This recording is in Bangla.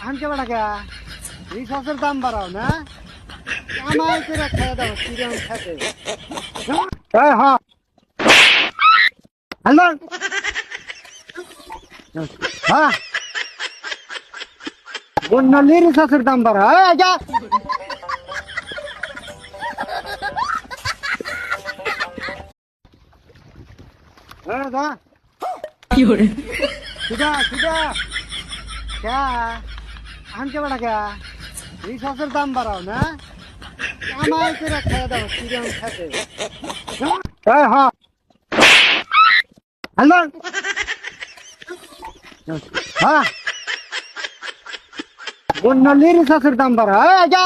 আনকে বেড়া কে রিসোর্সের দাম বাড়াও না আমার করে খাওয়া দাও কিরম খাতে হ্যাঁ হ্যালো হ্যাঁ বন্যালি রিসোর্সের দাম বাড়া যা আনকে বেড়া কে রিসোর্সের দাম বাড়াও না আমার করে খাওয়া দাও কিরম খাতে হ্যাঁ হ্যালো হ্যাঁ বন্যালি রিসোর্সের দাম বাড়া যা